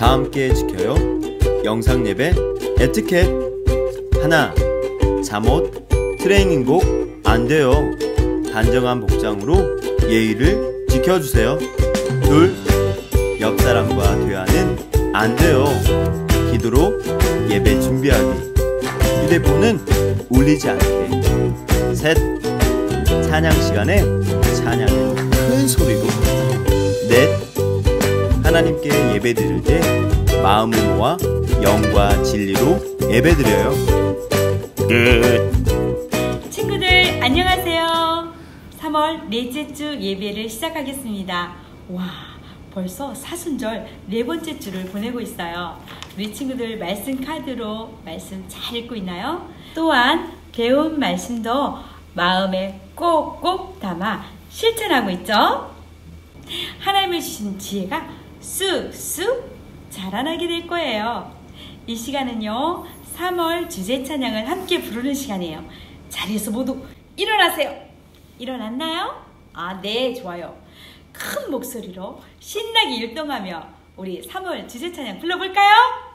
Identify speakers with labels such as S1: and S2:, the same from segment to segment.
S1: 다 함께 지켜요. 영상 예배 에티켓. 하나, 잠옷, 트레이닝복 안 돼요. 단정한 복장으로 예의를 지켜주세요. 둘, 옆 사람과 대화는 안 돼요. 기도로 예배 준비하기. 휴대폰은 울리지 않게. 셋, 찬양 시간에 찬양을 큰 소리로. 넷, 하나님께 예배 드릴 때 마음을 모아 영과 진리로 예배 드려요. 끝.
S2: 친구들 안녕하세요. 3월 넷째 주 예배를 시작하겠습니다. 와, 벌써 사순절 네 번째 주를 보내고 있어요. 우리 친구들 말씀 카드로 말씀 잘 읽고 있나요? 또한 배운 말씀도 마음에 꼭꼭 담아 실천하고 있죠? 하나님이 주신 지혜가 쑥쑥 자라나게 될 거예요. 이 시간은요, 3월 주제 찬양을 함께 부르는 시간이에요. 자리에서 모두 일어나세요. 일어났나요? 아, 네, 좋아요. 큰 목소리로 신나게 율동하며 우리 3월 주제 찬양 불러볼까요?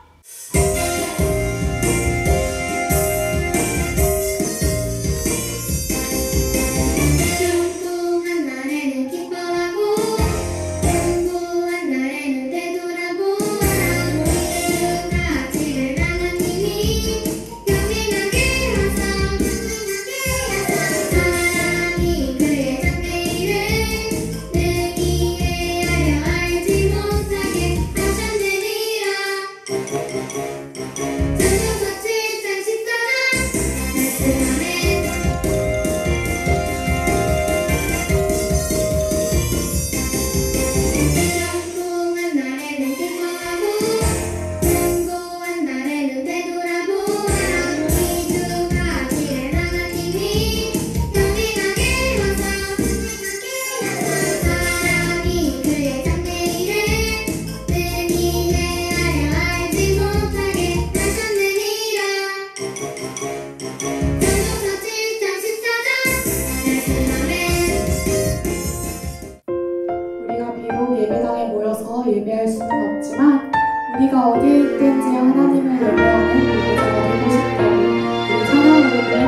S3: 예배할 수는 없지만 우리가 어디에 있든지 하나님을 예배하는 예배자가 되고 싶다고 우리 찬양으로 찬양 나아갈게요.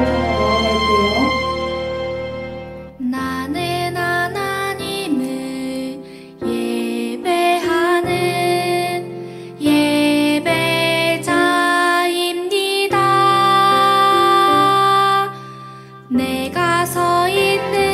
S4: 나는 하나님을 예배하는 예배자입니다. 내가 서 있는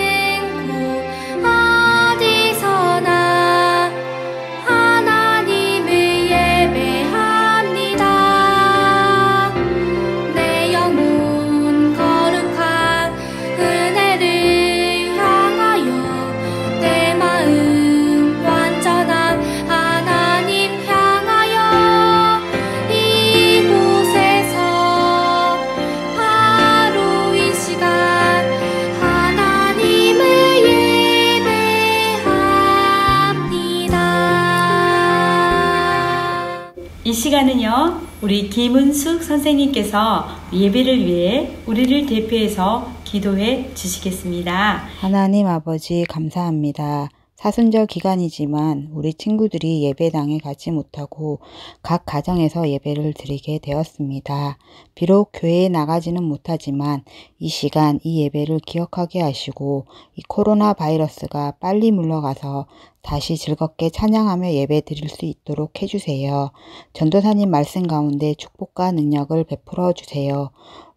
S2: 이 시간은요, 우리 김은숙 선생님께서 예배를 위해 우리를 대표해서 기도해 주시겠습니다.
S5: 하나님 아버지 감사합니다. 사순절 기간이지만 우리 친구들이 예배당에 가지 못하고 각 가정에서 예배를 드리게 되었습니다. 비록 교회에 나가지는 못하지만 이 시간 이 예배를 기억하게 하시고 이 코로나 바이러스가 빨리 물러가서 다시 즐겁게 찬양하며 예배 드릴 수 있도록 해주세요. 전도사님 말씀 가운데 축복과 능력을 베풀어 주세요.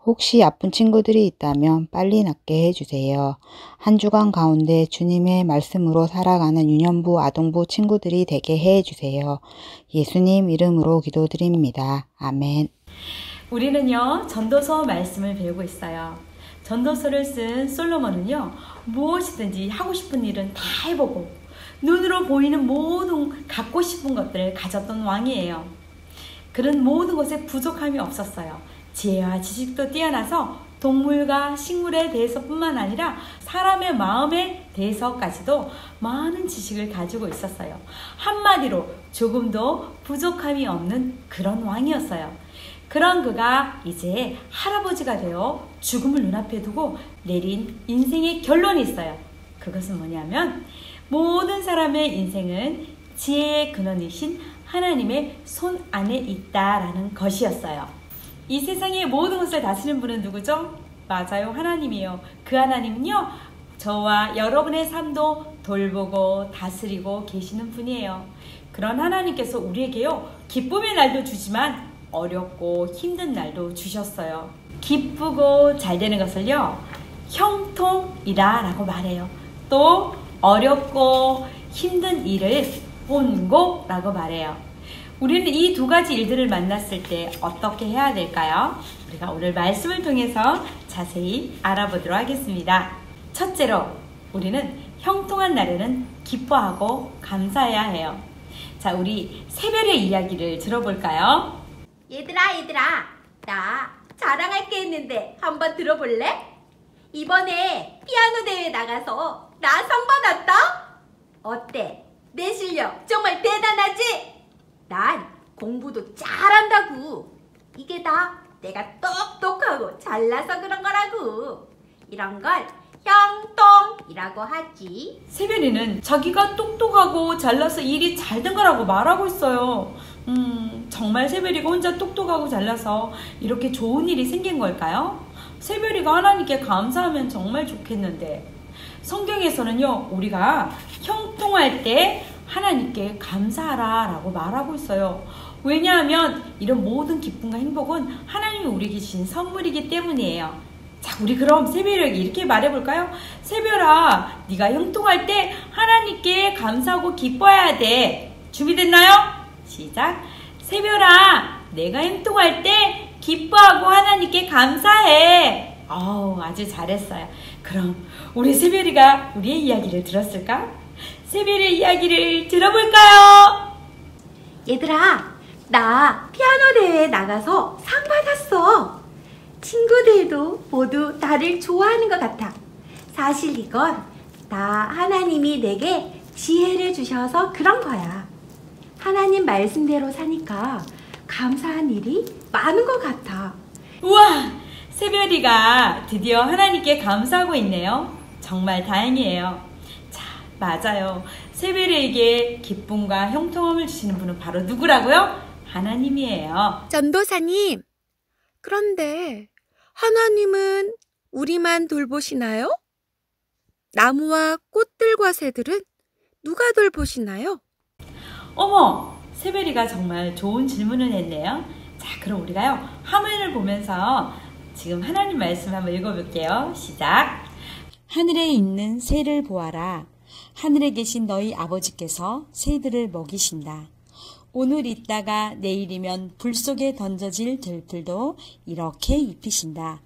S5: 혹시 아픈 친구들이 있다면 빨리 낫게 해주세요. 한 주간 가운데 주님의 말씀으로 살아가는 유년부, 아동부 친구들이 되게 해주세요. 예수님 이름으로 기도드립니다. 아멘.
S2: 우리는요, 전도서 말씀을 배우고 있어요. 전도서를 쓴 솔로몬은요, 무엇이든지 하고 싶은 일은 다 해보고 눈으로 보이는 모든 갖고 싶은 것들을 가졌던 왕이에요. 그런 모든 것에 부족함이 없었어요. 지혜와 지식도 뛰어나서 동물과 식물에 대해서뿐만 아니라 사람의 마음에 대해서까지도 많은 지식을 가지고 있었어요. 한마디로 조금도 부족함이 없는 그런 왕이었어요. 그런 그가 이제 할아버지가 되어 죽음을 눈앞에 두고 내린 인생의 결론이 있어요. 그것은 뭐냐면 모든 사람의 인생은 지혜의 근원이신 하나님의 손 안에 있다라는 것이었어요. 이 세상의 모든 것을 다스리는 분은 누구죠? 맞아요. 하나님이에요. 그 하나님은요, 저와 여러분의 삶도 돌보고 다스리고 계시는 분이에요. 그런 하나님께서 우리에게요, 기쁨의 날도 주지만 어렵고 힘든 날도 주셨어요. 기쁘고 잘 되는 것을요, 형통이라 라고 말해요. 또 어렵고 힘든 일을 본고라고 말해요. 우리는 이 두 가지 일들을 만났을 때 어떻게 해야 될까요? 우리가 오늘 말씀을 통해서 자세히 알아보도록 하겠습니다. 첫째로, 우리는 형통한 날에는 기뻐하고 감사해야 해요. 자, 우리 새별의 이야기를 들어볼까요?
S6: 얘들아, 나 자랑할 게 있는데 한번 들어볼래? 이번에 피아노 대회 나가서 나 상 받았다? 어때? 내 실력 정말 대단하지? 난 공부도 잘한다고. 이게 다 내가 똑똑하고 잘나서 그런 거라고. 이런 걸 형통이라고 하지.
S2: 새별이는 자기가 똑똑하고 잘나서 일이 잘 된 거라고 말하고 있어요. 정말 새별이가 혼자 똑똑하고 잘나서 이렇게 좋은 일이 생긴 걸까요? 새별이가 하나님께 감사하면 정말 좋겠는데, 성경에서는요, 우리가 형통할 때 하나님께 감사하라 라고 말하고 있어요. 왜냐하면 이런 모든 기쁨과 행복은 하나님이 우리에게 주신 선물이기 때문이에요. 자, 우리 그럼 새별에게 이렇게 말해볼까요? 새별아, 네가 형통할 때 하나님께 감사하고 기뻐해야 돼. 준비됐나요? 시작. 새별아, 내가 형통할 때 기뻐하고 하나님께 감사해. 아주 잘했어요. 그럼 우리 새별이가 우리의 이야기를 들었을까? 새별의 이야기를 들어볼까요?
S6: 얘들아, 나 피아노 대회에 나가서 상 받았어. 친구들도 모두 나를 좋아하는 것 같아. 사실 이건 다 하나님이 내게 지혜를 주셔서 그런 거야. 하나님 말씀대로 사니까 감사한 일이 많은 것 같아.
S2: 우와! 새별이가 드디어 하나님께 감사하고 있네요. 정말 다행이에요. 자, 맞아요. 새별이에게 기쁨과 형통함을 주시는 분은 바로 누구라고요? 하나님이에요.
S7: 전도사님, 그런데 하나님은 우리만 돌보시나요? 나무와 꽃들과 새들은 누가 돌보시나요?
S2: 어머! 새별이가 정말 좋은 질문을 했네요. 자, 그럼 우리가요, 화면을 보면서 지금 하나님 말씀 한번 읽어볼게요. 시작! 하늘에 있는 새를 보아라. 하늘에 계신 너희 아버지께서 새들을 먹이신다. 오늘 있다가 내일이면 불 속에 던져질 들풀도 이렇게 입히신다.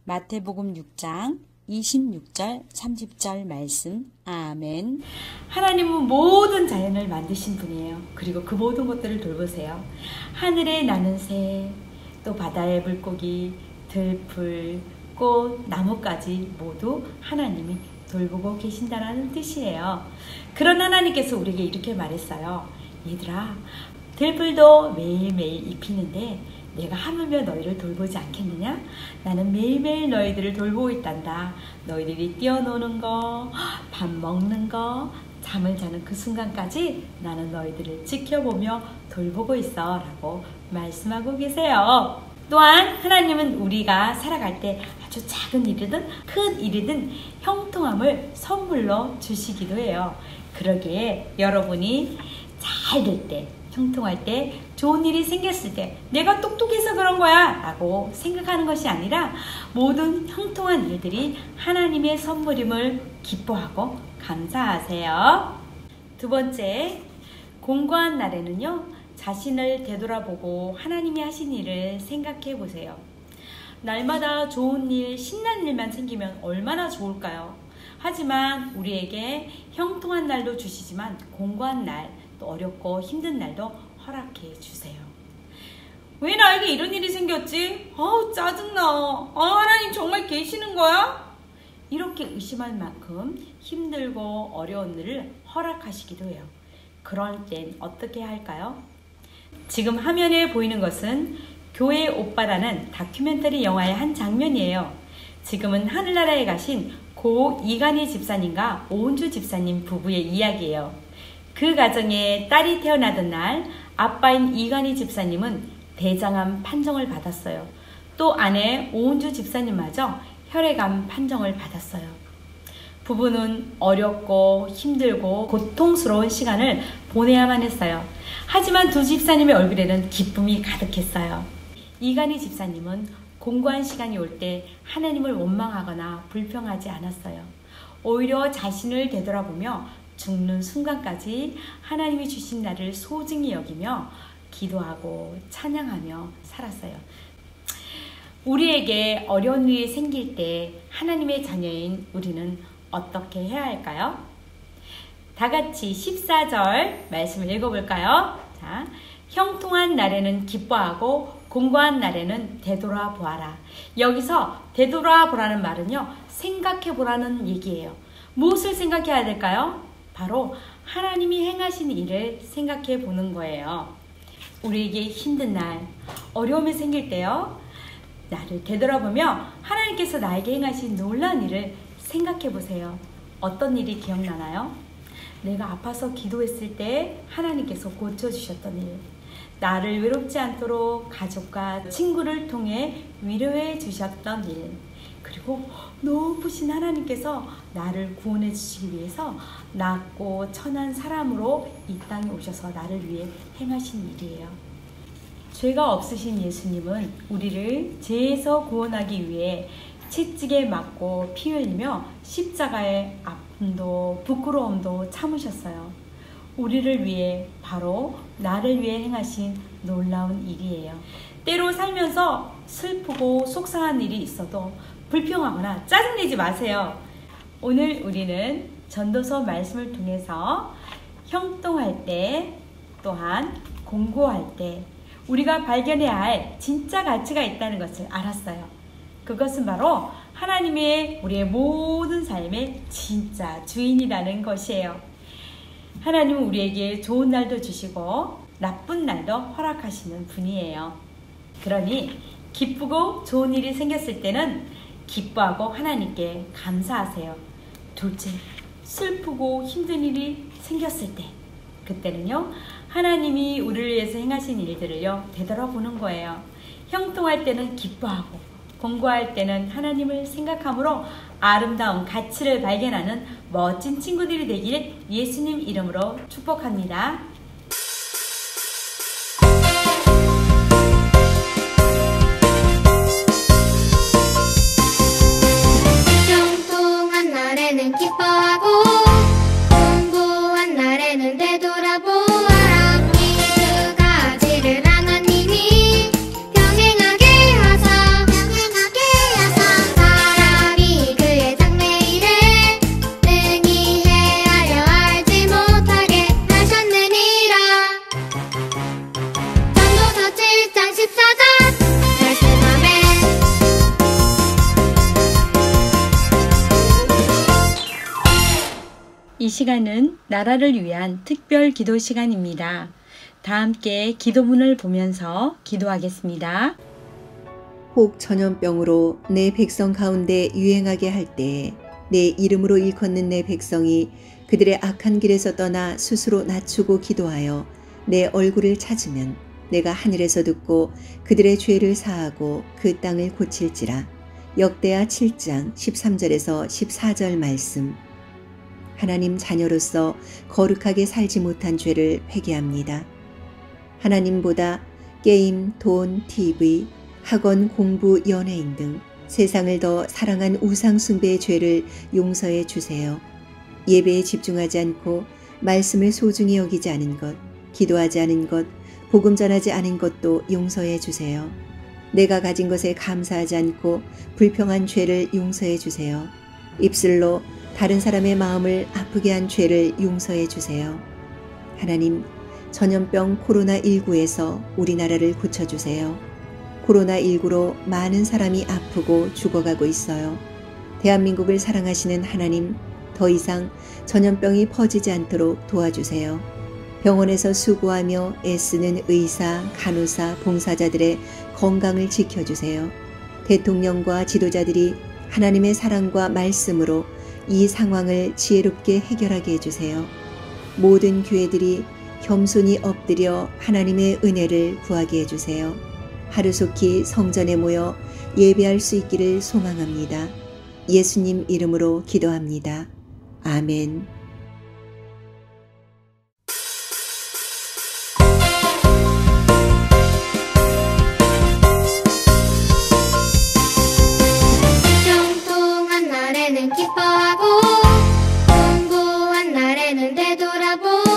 S2: 마태복음 6장 26절 30절 말씀. 아멘. 하나님은 모든 자연을 만드신 분이에요. 그리고 그 모든 것들을 돌보세요. 하늘에 나는 새, 또 바다의 물고기, 들풀, 꽃, 나무까지 모두 하나님이 돌보고 계신다는 뜻이에요. 그런 하나님께서 우리에게 이렇게 말했어요. 얘들아, 들풀도 매일매일 입히는데 내가 하물며 너희를 돌보지 않겠느냐? 나는 매일매일 너희들을 돌보고 있단다. 너희들이 뛰어노는 거, 밥 먹는 거, 잠을 자는 그 순간까지 나는 너희들을 지켜보며 돌보고 있어 라고 말씀하고 계세요. 또한 하나님은 우리가 살아갈 때 아주 작은 일이든 큰 일이든 형통함을 선물로 주시기도 해요. 그러기에 여러분이 잘 될 때, 형통할 때, 좋은 일이 생겼을 때 내가 똑똑해서 그런 거야 라고 생각하는 것이 아니라 모든 형통한 일들이 하나님의 선물임을 기뻐하고 감사하세요. 두 번째, 공고한 날에는요, 자신을 되돌아보고 하나님이 하신 일을 생각해 보세요. 날마다 좋은 일, 신나는 일만 생기면 얼마나 좋을까요? 하지만 우리에게 형통한 날도 주시지만 공고한 날, 또 어렵고 힘든 날도 허락해 주세요. 왜 나에게 이런 일이 생겼지? 짜증나. 하나님 정말 계시는 거야? 이렇게 의심할 만큼 힘들고 어려운 일을 허락하시기도 해요. 그럴 땐 어떻게 할까요? 지금 화면에 보이는 것은 교회 오빠라는 다큐멘터리 영화의 한 장면이에요. 지금은 하늘나라에 가신 고 이간희 집사님과 오은주 집사님 부부의 이야기예요. 그 가정에 딸이 태어나던 날 아빠인 이간희 집사님은 대장암 판정을 받았어요. 또 아내 오은주 집사님마저 혈액암 판정을 받았어요. 부부는 어렵고 힘들고 고통스러운 시간을 보내야만 했어요. 하지만 두 집사님의 얼굴에는 기쁨이 가득했어요. 이간희 집사님은 공고한 시간이 올 때 하나님을 원망하거나 불평하지 않았어요. 오히려 자신을 되돌아보며 죽는 순간까지 하나님이 주신 나를 소중히 여기며 기도하고 찬양하며 살았어요. 우리에게 어려운 일이 생길 때 하나님의 자녀인 우리는 어떻게 해야 할까요? 다 같이 14절 말씀을 읽어볼까요? 자, 형통한 날에는 기뻐하고 공고한 날에는 되돌아보아라. 여기서 되돌아보라는 말은요, 생각해보라는 얘기예요. 무엇을 생각해야 될까요? 바로 하나님이 행하신 일을 생각해 보는 거예요. 우리에게 힘든 날, 어려움이 생길 때요, 나를 되돌아보며 하나님께서 나에게 행하신 놀라운 일을 생각해 보세요. 어떤 일이 기억나나요? 내가 아파서 기도했을 때 하나님께서 고쳐주셨던 일, 나를 외롭지 않도록 가족과 친구를 통해 위로해 주셨던 일, 그리고 높으신 하나님께서 나를 구원해 주시기 위해서 낮고 천한 사람으로 이 땅에 오셔서 나를 위해 행하신 일이에요. 죄가 없으신 예수님은 우리를 죄에서 구원하기 위해 채찍에 맞고 피 흘리며 십자가의 아픔도 부끄러움도 참으셨어요. 우리를 위해, 바로 나를 위해 행하신 놀라운 일이에요. 때로 살면서 슬프고 속상한 일이 있어도 불평하거나 짜증내지 마세요. 오늘 우리는 전도서 말씀을 통해서 형통할 때, 또한 공고할 때 우리가 발견해야 할 진짜 가치가 있다는 것을 알았어요. 그것은 바로 하나님의 우리의 모든 삶의 진짜 주인이라는 것이에요. 하나님은 우리에게 좋은 날도 주시고 나쁜 날도 허락하시는 분이에요. 그러니 기쁘고 좋은 일이 생겼을 때는 기뻐하고 하나님께 감사하세요. 둘째, 슬프고 힘든 일이 생겼을 때, 그때는요, 하나님이 우리를 위해서 행하신 일들을요, 되돌아보는 거예요. 형통할 때는 기뻐하고 공고할 때는 하나님을 생각함으로 아름다운 가치를 발견하는 멋진 친구들이 되기를 예수님 이름으로 축복합니다.
S4: 형통한 날에는 기뻐하고 공고한 날에는 되돌아보아라. 이 두 가지를 하나님이 병행하게 하사 사람이 그의 장래일에 능히 헤아려 알지 못하게 하셨느니라. 전도서 7장 14절 말씀하면
S2: 이 시간은 나라를 위한 특별 기도 시간입니다. 다 함께 기도문을 보면서 기도하겠습니다.
S8: 혹 전염병으로 내 백성 가운데 유행하게 할 때 내 이름으로 일컫는 내 백성이 그들의 악한 길에서 떠나 스스로 낮추고 기도하여 내 얼굴을 찾으면 내가 하늘에서 듣고 그들의 죄를 사하고 그 땅을 고칠지라. 역대하 7장 13절에서 14절 말씀. 하나님 자녀로서 거룩하게 살지 못한 죄를 회개합니다. 하나님보다 게임, 돈, TV, 학원, 공부, 연예인 등 세상을 더 사랑한 우상숭배의 죄를 용서해 주세요. 예배에 집중하지 않고 말씀을 소중히 여기지 않은 것, 기도하지 않은 것, 복음 전하지 않은 것도 용서해 주세요. 내가 가진 것에 감사하지 않고 불평한 죄를 용서해 주세요. 입술로 다른 사람의 마음을 아프게 한 죄를 용서해 주세요. 하나님, 전염병 코로나19에서 우리나라를 고쳐주세요. 코로나19로 많은 사람이 아프고 죽어가고 있어요. 대한민국을 사랑하시는 하나님, 더 이상 전염병이 퍼지지 않도록 도와주세요. 병원에서 수고하며 애쓰는 의사, 간호사, 봉사자들의 건강을 지켜주세요. 대통령과 지도자들이 하나님의 사랑과 말씀으로 이 상황을 지혜롭게 해결하게 해주세요. 모든 교회들이 겸손히 엎드려 하나님의 은혜를 구하게 해주세요. 하루속히 성전에 모여 예배할 수 있기를 소망합니다. 예수님 이름으로 기도합니다. 아멘.
S4: 형통한 날에는 기뻐하고 공부한 날에는 되돌아보